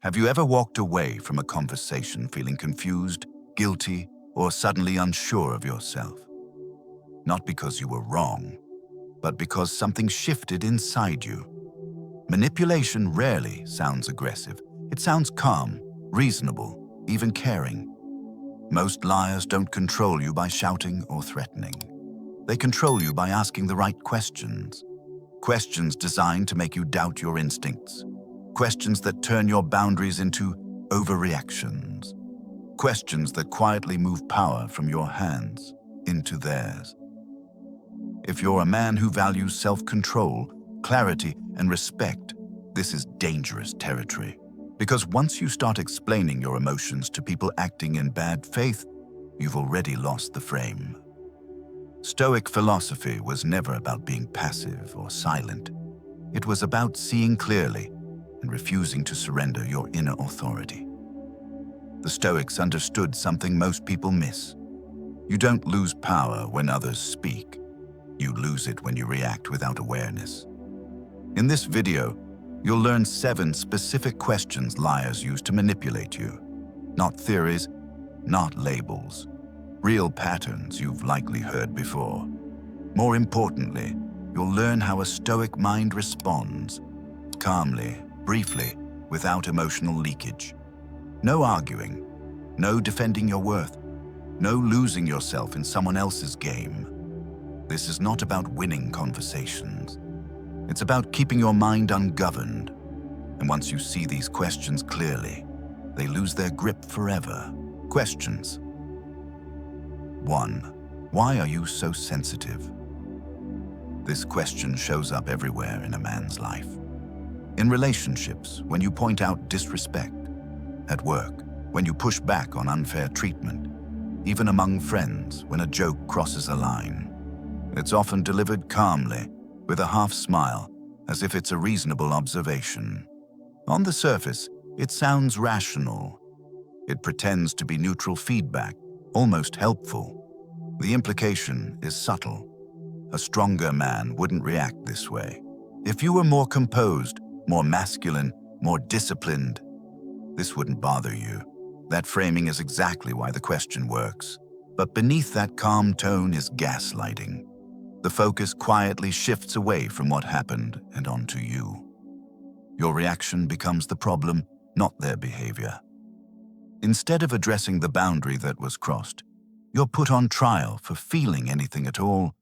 Have you ever walked away from a conversation feeling confused, guilty, or suddenly unsure of yourself? Not because you were wrong, but because something shifted inside you. Manipulation rarely sounds aggressive. It sounds calm, reasonable, even caring. Most liars don't control you by shouting or threatening. They control you by asking the right questions. Questions designed to make you doubt your instincts. Questions that turn your boundaries into overreactions. Questions that quietly move power from your hands into theirs. If you're a man who values self-control, clarity, and respect, this is dangerous territory. Because once you start explaining your emotions to people acting in bad faith, you've already lost the frame. Stoic philosophy was never about being passive or silent. It was about seeing clearly and refusing to surrender your inner authority. The Stoics understood something most people miss. You don't lose power when others speak. You lose it when you react without awareness. In this video, you'll learn 7 specific questions liars use to manipulate you. Not theories, not labels. Real patterns you've likely heard before. More importantly, you'll learn how a Stoic mind responds. Calmly, briefly, without emotional leakage. No arguing, no defending your worth, no losing yourself in someone else's game. This is not about winning conversations. It's about keeping your mind ungoverned. And once you see these questions clearly, they lose their grip forever. Questions. 1. Why are you so sensitive? This question shows up everywhere in a man's life. In relationships, when you point out disrespect. At work, when you push back on unfair treatment. Even among friends, when a joke crosses a line. It's often delivered calmly, with a half smile, as if it's a reasonable observation. On the surface, it sounds rational. It pretends to be neutral feedback, almost helpful. The implication is subtle. A stronger man wouldn't react this way. If you were more composed, more masculine, more disciplined, this wouldn't bother you. That framing is exactly why the question works. But beneath that calm tone is gaslighting. The focus quietly shifts away from what happened and onto you. Your reaction becomes the problem, not their behavior. Instead of addressing the boundary that was crossed, you're put on trial for feeling anything at all.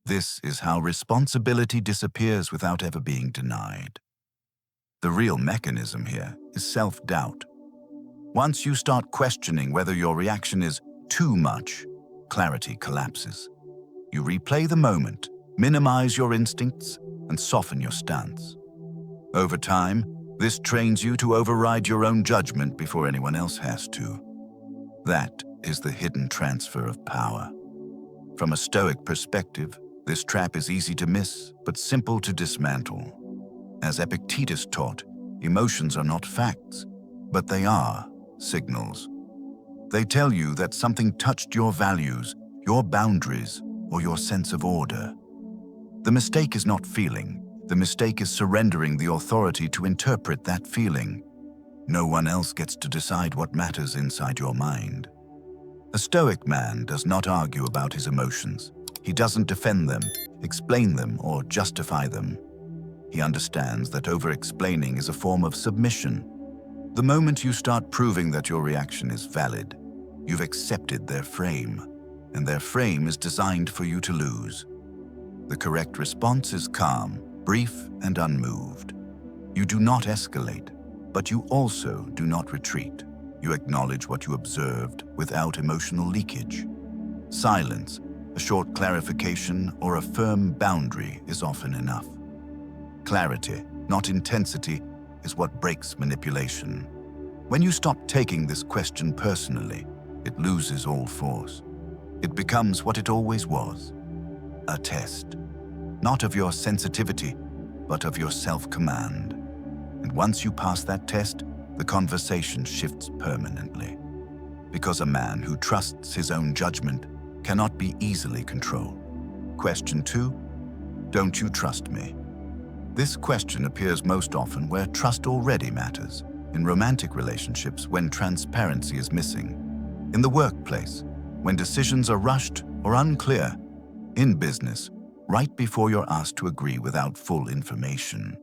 This is how responsibility disappears without ever being denied. The real mechanism here is self-doubt. Once you start questioning whether your reaction is too much, clarity collapses. You replay the moment, minimize your instincts, and soften your stance. Over time, this trains you to override your own judgment before anyone else has to. That is the hidden transfer of power. From a Stoic perspective, this trap is easy to miss, but simple to dismantle. As Epictetus taught, emotions are not facts, but they are signals. They tell you that something touched your values, your boundaries, or your sense of order. The mistake is not feeling. The mistake is surrendering the authority to interpret that feeling. No one else gets to decide what matters inside your mind. A Stoic man does not argue about his emotions. He doesn't defend them, explain them, or justify them. He understands that over-explaining is a form of submission. The moment you start proving that your reaction is valid, you've accepted their frame, and their frame is designed for you to lose. The correct response is calm, brief, and unmoved. You do not escalate, but you also do not retreat. You acknowledge what you observed without emotional leakage. Silence, a short clarification, or a firm boundary is often enough. Clarity, not intensity, is what breaks manipulation. When you stop taking this question personally, it loses all force. It becomes what it always was, a test. Not of your sensitivity, but of your self-command. And once you pass that test, the conversation shifts permanently. Because a man who trusts his own judgment cannot be easily controlled. Question 2, don't you trust me? This question appears most often where trust already matters. in romantic relationships when transparency is missing, in the workplace when decisions are rushed or unclear, in business right before you're asked to agree without full information.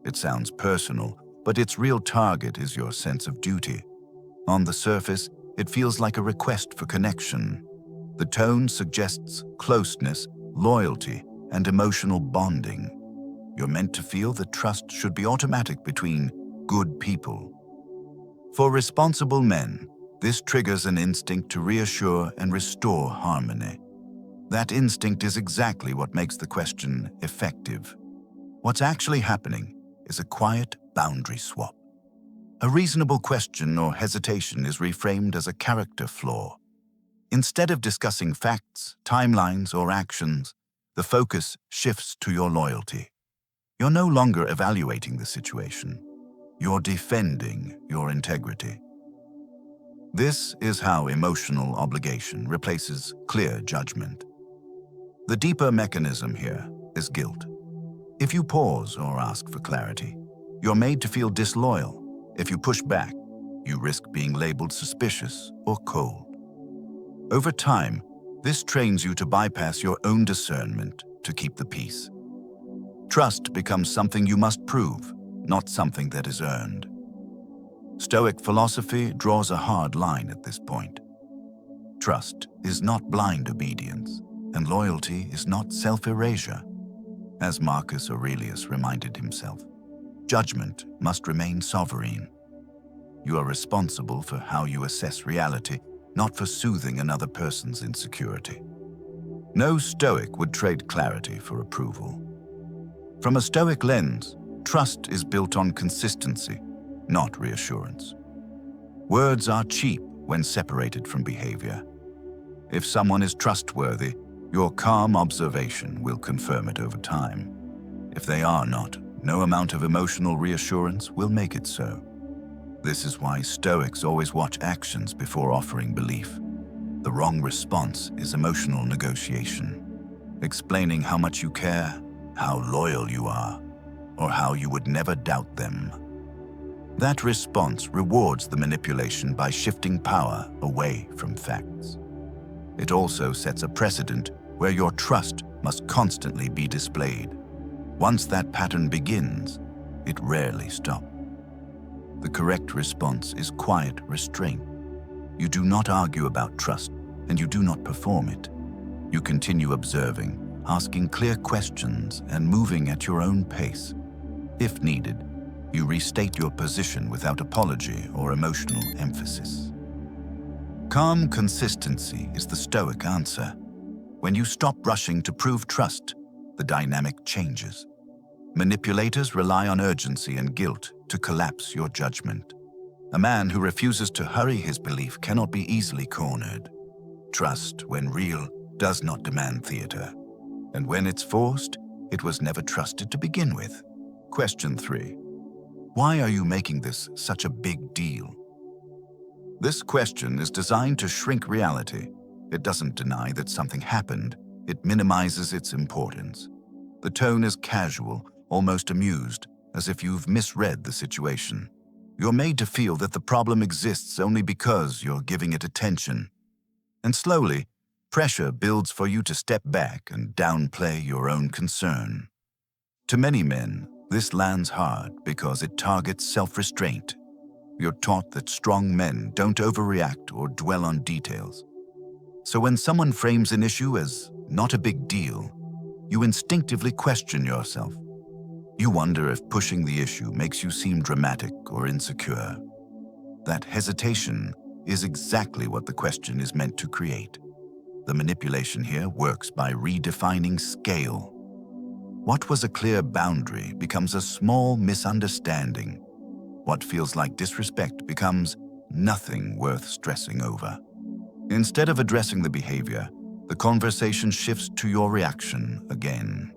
It sounds personal, but its real target is your sense of duty. On the surface, it feels like a request for connection. The tone suggests closeness, loyalty, and emotional bonding. You're meant to feel that trust should be automatic between good people. For responsible men, this triggers an instinct to reassure and restore harmony. That instinct is exactly what makes the question effective. What's actually happening is a quiet boundary swap. A reasonable question or hesitation is reframed as a character flaw. Instead of discussing facts, timelines, or actions, the focus shifts to your loyalty. You're no longer evaluating the situation. You're defending your integrity. This is how emotional obligation replaces clear judgment. The deeper mechanism here is guilt. If you pause or ask for clarity, you're made to feel disloyal. If you push back, you risk being labeled suspicious or cold. Over time, this trains you to bypass your own discernment to keep the peace. Trust becomes something you must prove, not something that is earned. Stoic philosophy draws a hard line at this point. Trust is not blind obedience, and loyalty is not self-erasure. As Marcus Aurelius reminded himself, judgment must remain sovereign. You are responsible for how you assess reality, not for soothing another person's insecurity. No Stoic would trade clarity for approval. From a Stoic lens, trust is built on consistency, not reassurance. Words are cheap when separated from behavior. If someone is trustworthy, your calm observation will confirm it over time. If they are not, no amount of emotional reassurance will make it so. This is why Stoics always watch actions before offering belief. The wrong response is emotional negotiation, explaining how much you care, how loyal you are, or how you would never doubt them. That response rewards the manipulation by shifting power away from facts. It also sets a precedent where your trust must constantly be displayed. Once that pattern begins, it rarely stops. The correct response is quiet restraint. You do not argue about trust, and you do not perform it. You continue observing, asking clear questions, and moving at your own pace. If needed, you restate your position without apology or emotional emphasis. Calm consistency is the Stoic answer. When you stop rushing to prove trust, the dynamic changes. Manipulators rely on urgency and guilt to collapse your judgment. A man who refuses to hurry his belief cannot be easily cornered. Trust, when real, does not demand theater. And when it's forced, it was never trusted to begin with. Question 3. Why are you making this such a big deal? This question is designed to shrink reality. It doesn't deny that something happened. It minimizes its importance. The tone is casual, almost amused, as if you've misread the situation. You're made to feel that the problem exists only because you're giving it attention. And slowly, pressure builds for you to step back and downplay your own concern. To many men, this lands hard because it targets self-restraint. You're taught that strong men don't overreact or dwell on details. So when someone frames an issue as not a big deal, you instinctively question yourself. You wonder if pushing the issue makes you seem dramatic or insecure. That hesitation is exactly what the question is meant to create. The manipulation here works by redefining scale. What was a clear boundary becomes a small misunderstanding. What feels like disrespect becomes nothing worth stressing over. Instead of addressing the behavior, the conversation shifts to your reaction again.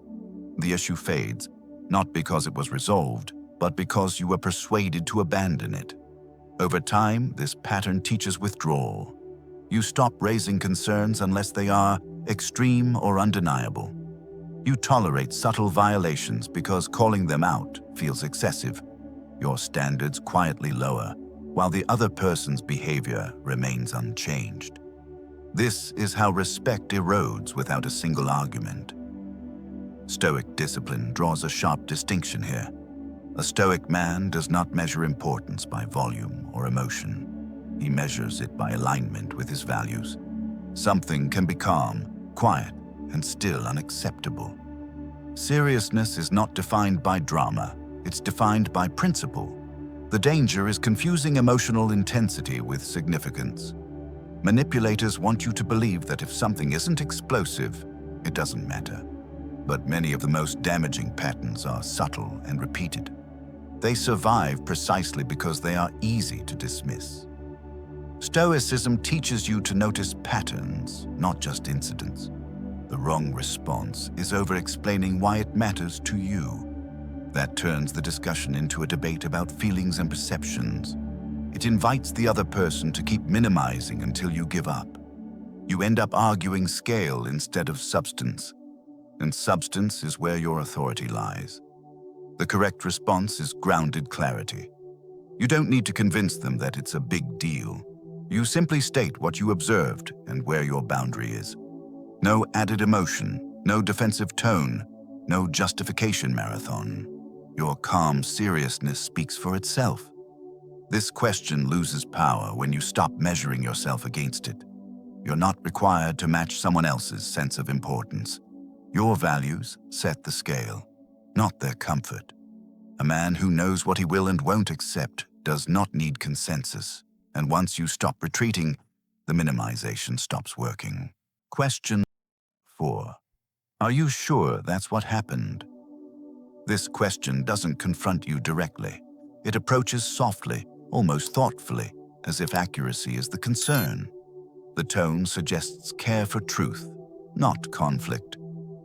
The issue fades, not because it was resolved, but because you were persuaded to abandon it. Over time, this pattern teaches withdrawal. You stop raising concerns unless they are extreme or undeniable. You tolerate subtle violations because calling them out feels excessive. your standards quietly lower, while the other person's behavior remains unchanged. This is how respect erodes without a single argument. Stoic discipline draws a sharp distinction here. A Stoic man does not measure importance by volume or emotion. He measures it by alignment with his values. Something can be calm, quiet, and still unacceptable. Seriousness is not defined by drama, it's defined by principle. The danger is confusing emotional intensity with significance. Manipulators want you to believe that if something isn't explosive, it doesn't matter. But many of the most damaging patterns are subtle and repeated. They survive precisely because they are easy to dismiss. Stoicism teaches you to notice patterns, not just incidents. The wrong response is over-explaining why it matters to you. That turns the discussion into a debate about feelings and perceptions. It invites the other person to keep minimizing until you give up. You end up arguing scale instead of substance. And substance is where your authority lies. The correct response is grounded clarity. You don't need to convince them that it's a big deal. You simply state what you observed and where your boundary is. No added emotion, no defensive tone, no justification marathon. Your calm seriousness speaks for itself. This question loses power when you stop measuring yourself against it. You're not required to match someone else's sense of importance. Your values set the scale, not their comfort. A man who knows what he will and won't accept does not need consensus. And once you stop retreating, the minimization stops working. Question 4. Are you sure that's what happened? This question doesn't confront you directly. It approaches softly, almost thoughtfully, as if accuracy is the concern. The tone suggests care for truth, not conflict,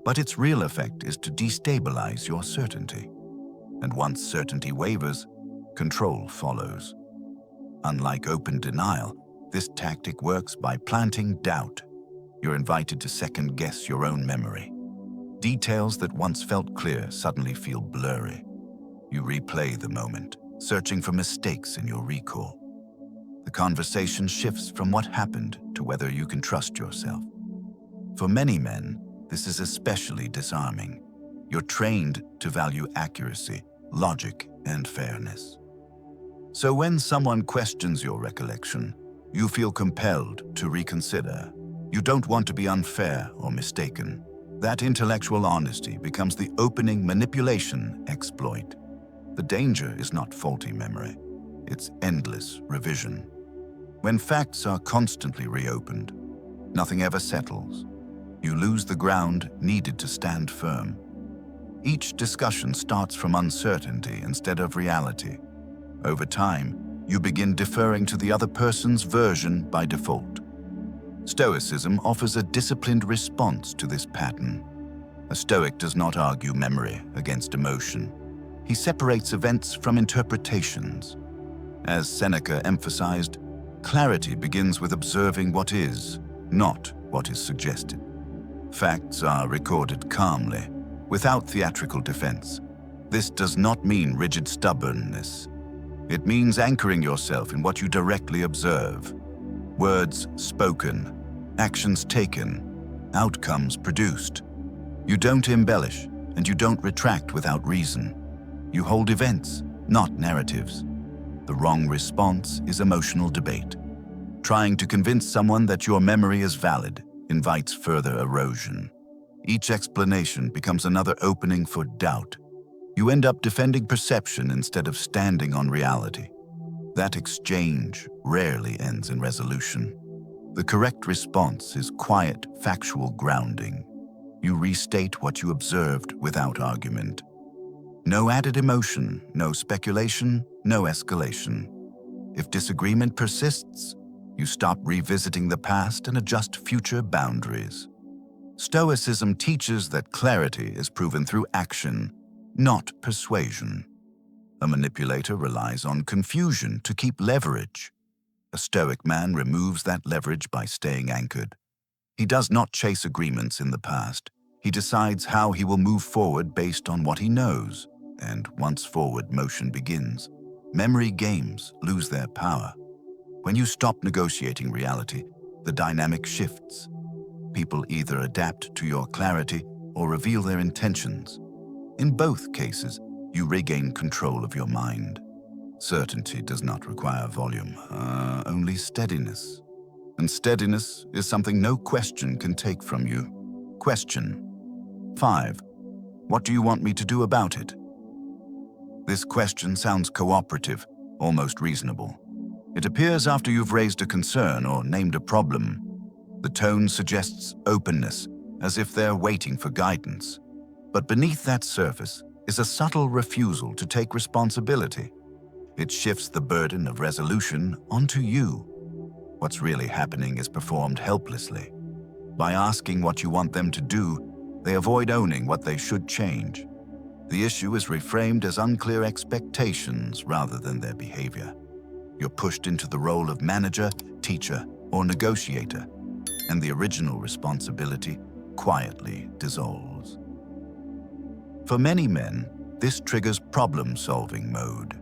but its real effect is to destabilize your certainty. And once certainty wavers, control follows. Unlike open denial, this tactic works by planting doubt. You're invited to second-guess your own memory. Details that once felt clear suddenly feel blurry. You replay the moment, searching for mistakes in your recall. The conversation shifts from what happened to whether you can trust yourself. For many men, this is especially disarming. You're trained to value accuracy, logic, and fairness. So when someone questions your recollection, you feel compelled to reconsider. You don't want to be unfair or mistaken. That intellectual honesty becomes the opening manipulation exploit. The danger is not faulty memory. It's endless revision. When facts are constantly reopened, nothing ever settles. You lose the ground needed to stand firm. Each discussion starts from uncertainty instead of reality. Over time, you begin deferring to the other person's version by default. Stoicism offers a disciplined response to this pattern. A Stoic does not argue memory against emotion. He separates events from interpretations. As Seneca emphasized, clarity begins with observing what is, not what is suggested. Facts are recorded calmly, without theatrical defense. This does not mean rigid stubbornness. It means anchoring yourself in what you directly observe. Words spoken, actions taken, outcomes produced. You don't embellish, and you don't retract without reason. You hold events, not narratives. The wrong response is emotional debate. Trying to convince someone that your memory is valid invites further erosion. Each explanation becomes another opening for doubt. You end up defending perception instead of standing on reality. That exchange rarely ends in resolution. The correct response is quiet, factual grounding. You restate what you observed without argument. No added emotion, no speculation, no escalation. If disagreement persists, you stop revisiting the past and adjust future boundaries. Stoicism teaches that clarity is proven through action, not persuasion. A manipulator relies on confusion to keep leverage. A Stoic man removes that leverage by staying anchored. He does not chase agreements in the past. He decides how he will move forward based on what he knows, and once forward motion begins, Memory games lose their power. When you stop negotiating reality, the dynamic shifts. People either adapt to your clarity or reveal their intentions. In both cases, you regain control of your mind. Certainty does not require volume, only steadiness. And steadiness is something no question can take from you. Question 5. What do you want me to do about it? This question sounds cooperative, almost reasonable. It appears after you've raised a concern or named a problem. The tone suggests openness, as if they're waiting for guidance. But beneath that surface is a subtle refusal to take responsibility. It shifts the burden of resolution onto you. What's really happening is performed helplessly. By asking what you want them to do, they avoid owning what they should change. The issue is reframed as unclear expectations rather than their behavior. You're pushed into the role of manager, teacher, or negotiator, and the original responsibility quietly dissolves. For many men, this triggers problem-solving mode.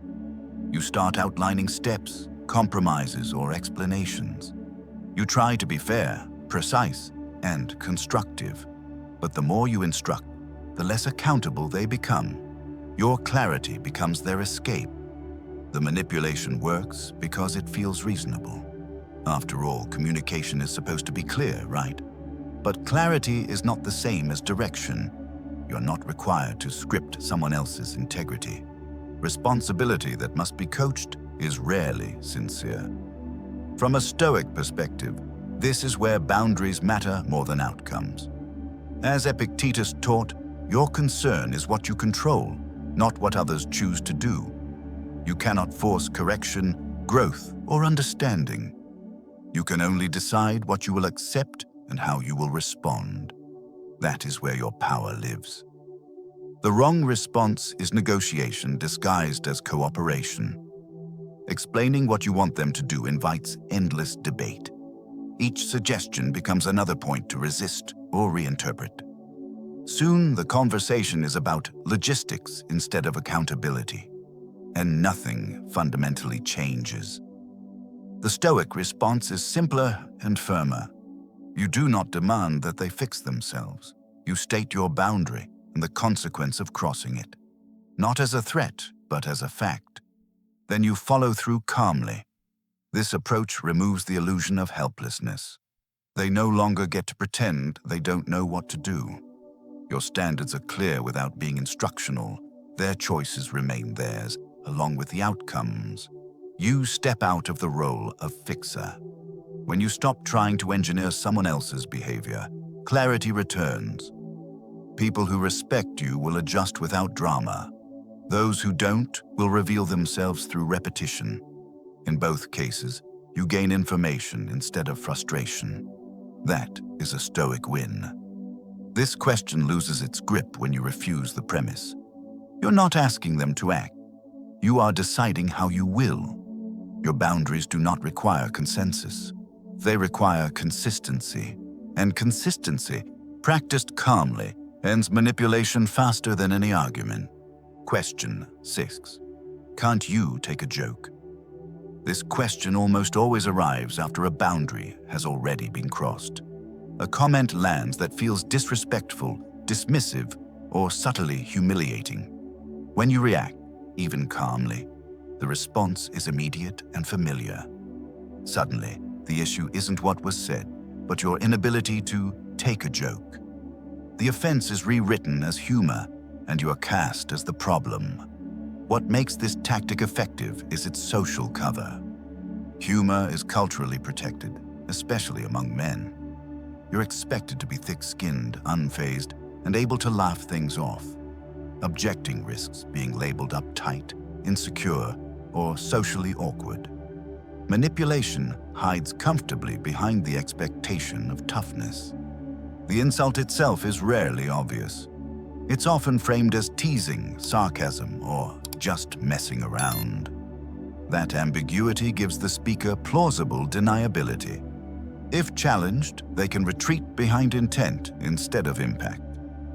You start outlining steps, compromises, or explanations. You try to be fair, precise, and constructive, but the more you instruct, the less accountable they become. Your clarity becomes their escape. The manipulation works because it feels reasonable. After all, communication is supposed to be clear, right? But clarity is not the same as direction. You're not required to script someone else's integrity. Responsibility that must be coached is rarely sincere. From a Stoic perspective, this is where boundaries matter more than outcomes. As Epictetus taught, your concern is what you control, not what others choose to do. You cannot force correction, growth, or understanding. You can only decide what you will accept and how you will respond. That is where your power lives. The wrong response is negotiation disguised as cooperation. Explaining what you want them to do invites endless debate. Each suggestion becomes another point to resist or reinterpret. Soon, the conversation is about logistics instead of accountability, and nothing fundamentally changes. The Stoic response is simpler and firmer. You do not demand that they fix themselves. You state your boundary and the consequence of crossing it, not as a threat, but as a fact. Then you follow through calmly. This approach removes the illusion of helplessness. They no longer get to pretend they don't know what to do. Your standards are clear without being instructional. Their choices remain theirs, along with the outcomes. You step out of the role of fixer. When you stop trying to engineer someone else's behavior, clarity returns. People who respect you will adjust without drama. Those who don't will reveal themselves through repetition. In both cases, you gain information instead of frustration. That is a Stoic win. This question loses its grip when you refuse the premise. You're not asking them to act. You are deciding how you will. Your boundaries do not require consensus. They require consistency. And consistency, practiced calmly, ends manipulation faster than any argument. Question 6. Can't you take a joke? This question almost always arrives after a boundary has already been crossed. A comment lands that feels disrespectful, dismissive, or subtly humiliating. When you react, even calmly, the response is immediate and familiar. Suddenly, the issue isn't what was said, but your inability to take a joke. The offense is rewritten as humor, and you are cast as the problem. What makes this tactic effective is its social cover. Humor is culturally protected, especially among men. You're expected to be thick-skinned, unfazed, and able to laugh things off. Objecting risks being labeled uptight, insecure, or socially awkward. Manipulation hides comfortably behind the expectation of toughness. The insult itself is rarely obvious. It's often framed as teasing, sarcasm, or just messing around. That ambiguity gives the speaker plausible deniability. If challenged, they can retreat behind intent instead of impact.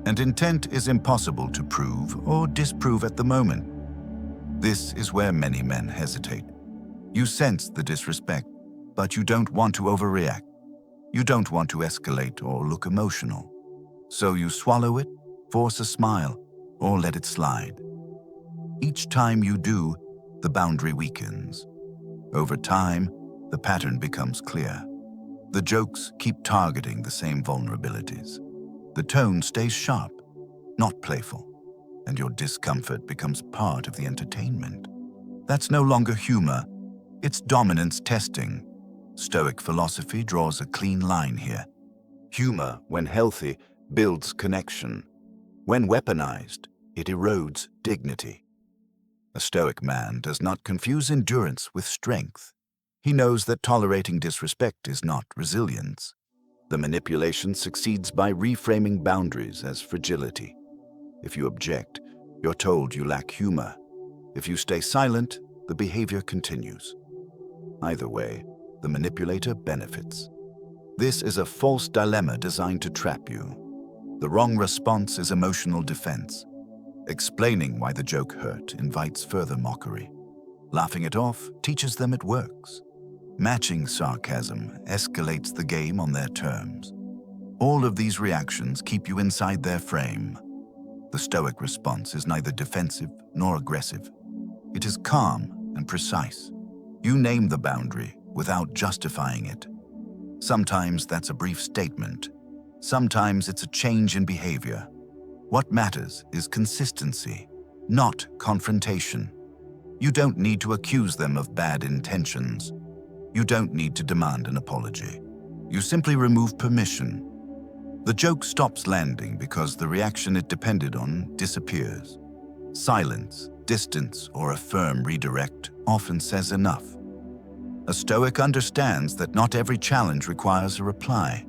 And intent is impossible to prove or disprove at the moment. This is where many men hesitate. You sense the disrespect, but you don't want to overreact. You don't want to escalate or look emotional. So you swallow it, force a smile, or let it slide. Each time you do, the boundary weakens. Over time, the pattern becomes clear. The jokes keep targeting the same vulnerabilities. The tone stays sharp, not playful, and your discomfort becomes part of the entertainment. That's no longer humor, it's dominance testing. Stoic philosophy draws a clean line here. Humor, when healthy, builds connection. When weaponized, it erodes dignity. A Stoic man does not confuse endurance with strength. He knows that tolerating disrespect is not resilience. The manipulation succeeds by reframing boundaries as fragility. If you object, you're told you lack humor. If you stay silent, the behavior continues. Either way, the manipulator benefits. This is a false dilemma designed to trap you. The wrong response is emotional defense. Explaining why the joke hurt invites further mockery. Laughing it off teaches them it works. Matching sarcasm escalates the game on their terms. All of these reactions keep you inside their frame. The Stoic response is neither defensive nor aggressive. It is calm and precise. You name the boundary without justifying it. Sometimes that's a brief statement. Sometimes it's a change in behavior. What matters is consistency, not confrontation. You don't need to accuse them of bad intentions. You don't need to demand an apology. You simply remove permission. The joke stops landing because the reaction it depended on disappears. Silence, distance, or a firm redirect often says enough. A Stoic understands that not every challenge requires a reply.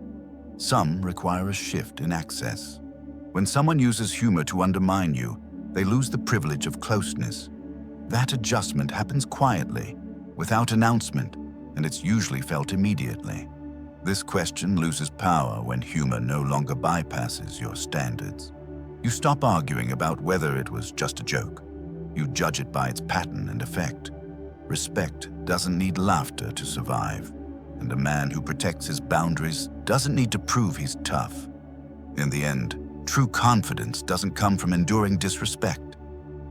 Some require a shift in access. When someone uses humor to undermine you, they lose the privilege of closeness. That adjustment happens quietly, without announcement, and it's usually felt immediately. This question loses power when humor no longer bypasses your standards. You stop arguing about whether it was just a joke. You judge it by its pattern and effect. Respect doesn't need laughter to survive, and a man who protects his boundaries doesn't need to prove he's tough. In the end, true confidence doesn't come from enduring disrespect.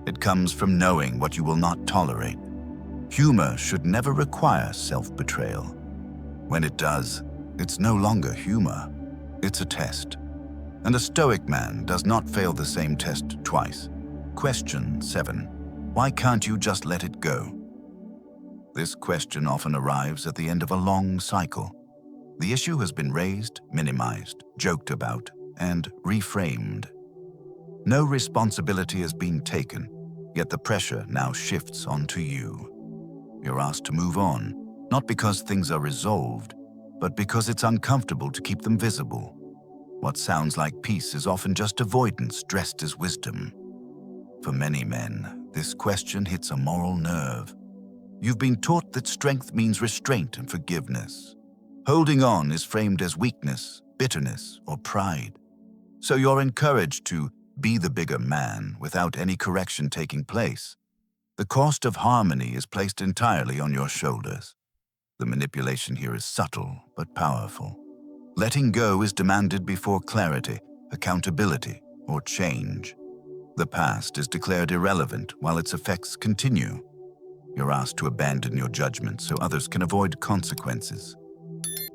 It comes from knowing what you will not tolerate. Humor should never require self-betrayal. When it does, it's no longer humor. It's a test. And a Stoic man does not fail the same test twice. Question 7. Why can't you just let it go? This question often arrives at the end of a long cycle. The issue has been raised, minimized, joked about, and reframed. No responsibility has been taken, yet the pressure now shifts onto you. You're asked to move on, not because things are resolved, but because it's uncomfortable to keep them visible. What sounds like peace is often just avoidance dressed as wisdom. For many men, this question hits a moral nerve. You've been taught that strength means restraint and forgiveness. Holding on is framed as weakness, bitterness, or pride. So you're encouraged to be the bigger man without any correction taking place. The cost of harmony is placed entirely on your shoulders. The manipulation here is subtle but powerful. Letting go is demanded before clarity, accountability, or change. The past is declared irrelevant while its effects continue. You're asked to abandon your judgment so others can avoid consequences.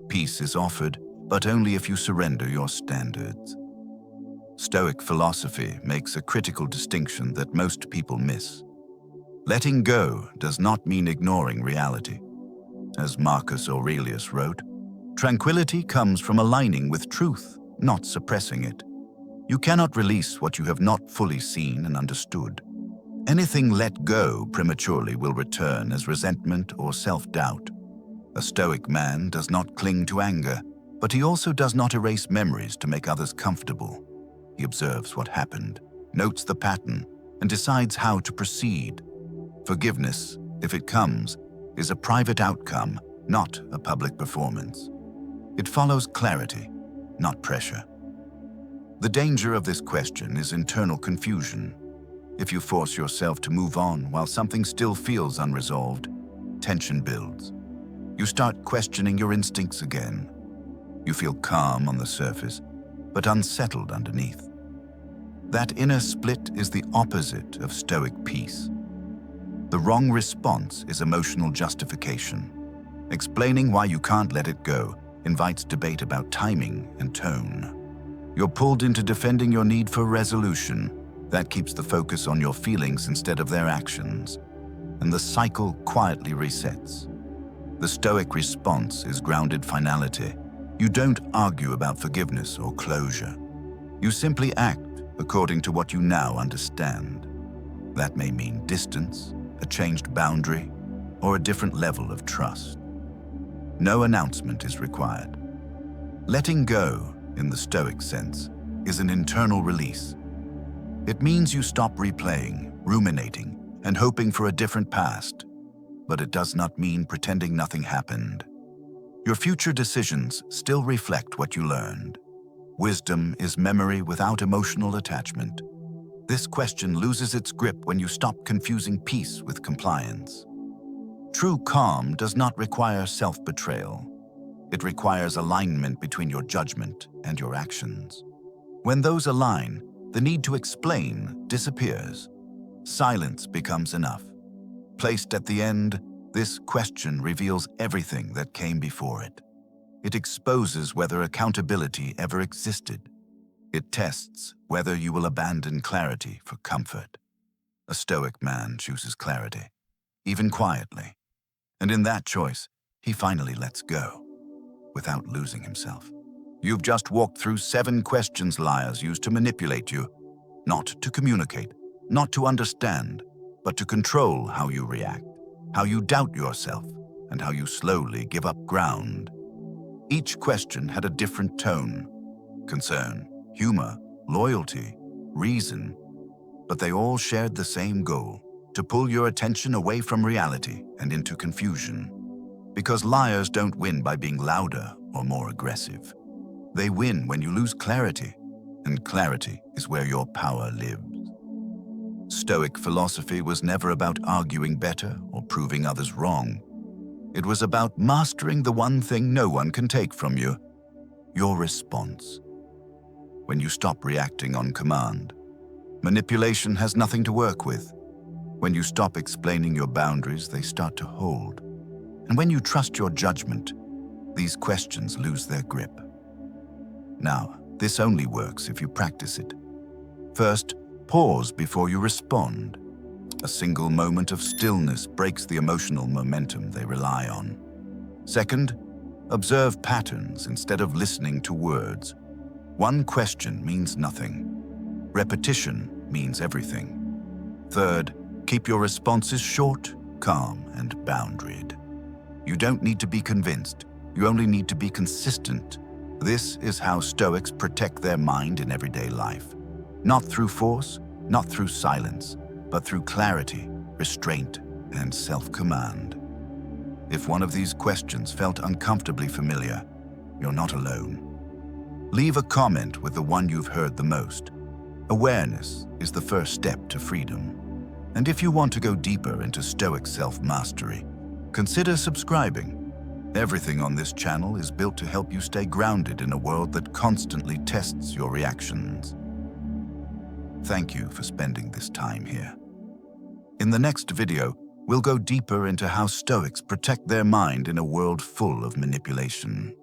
Peace is offered, but only if you surrender your standards. Stoic philosophy makes a critical distinction that most people miss. Letting go does not mean ignoring reality. As Marcus Aurelius wrote, tranquility comes from aligning with truth, not suppressing it. You cannot release what you have not fully seen and understood. Anything let go prematurely will return as resentment or self-doubt. A Stoic man does not cling to anger, but he also does not erase memories to make others comfortable. He observes what happened, notes the pattern, and decides how to proceed. Forgiveness, if it comes, is a private outcome, not a public performance. It follows clarity, not pressure. The danger of this question is internal confusion. If you force yourself to move on while something still feels unresolved, tension builds. You start questioning your instincts again. You feel calm on the surface, but unsettled underneath. That inner split is the opposite of Stoic peace. The wrong response is emotional justification. Explaining why you can't let it go invites debate about timing and tone. You're pulled into defending your need for resolution. That keeps the focus on your feelings instead of their actions, and the cycle quietly resets. The Stoic response is grounded finality. You don't argue about forgiveness or closure. You simply act according to what you now understand. That may mean distance, a changed boundary, or a different level of trust. No announcement is required. Letting go, in the Stoic sense, is an internal release. It means you stop replaying, ruminating, and hoping for a different past. But it does not mean pretending nothing happened. Your future decisions still reflect what you learned. Wisdom is memory without emotional attachment. This question loses its grip when you stop confusing peace with compliance. True calm does not require self-betrayal. It requires alignment between your judgment and your actions. When those align, the need to explain disappears. Silence becomes enough. Placed at the end, this question reveals everything that came before it. It exposes whether accountability ever existed. It tests whether you will abandon clarity for comfort. A Stoic man chooses clarity, even quietly. And in that choice, he finally lets go, without losing himself. You've just walked through 7 questions liars use to manipulate you, not to communicate, not to understand, but to control how you react, how you doubt yourself, and how you slowly give up ground. Each question had a different tone: concern, humor, loyalty, reason, but they all shared the same goal: to pull your attention away from reality and into confusion. Because liars don't win by being louder or more aggressive. They win when you lose clarity, and clarity is where your power lives. Stoic philosophy was never about arguing better or proving others wrong. It was about mastering the one thing no one can take from you: your response. When you stop reacting on command, manipulation has nothing to work with. When you stop explaining your boundaries, they start to hold. And when you trust your judgment, these questions lose their grip. Now, this only works if you practice it. First, pause before you respond. A single moment of stillness breaks the emotional momentum they rely on. Second, observe patterns instead of listening to words. One question means nothing. Repetition means everything. Third, keep your responses short, calm, and boundaried. You don't need to be convinced. You only need to be consistent. This is how Stoics protect their mind in everyday life. Not through force, not through silence, but through clarity, restraint, and self-command. If one of these questions felt uncomfortably familiar, you're not alone. Leave a comment with the one you've heard the most. Awareness is the first step to freedom. And if you want to go deeper into Stoic self-mastery, consider subscribing. Everything on this channel is built to help you stay grounded in a world that constantly tests your reactions. Thank you for spending this time here. In the next video, we'll go deeper into how Stoics protect their mind in a world full of manipulation.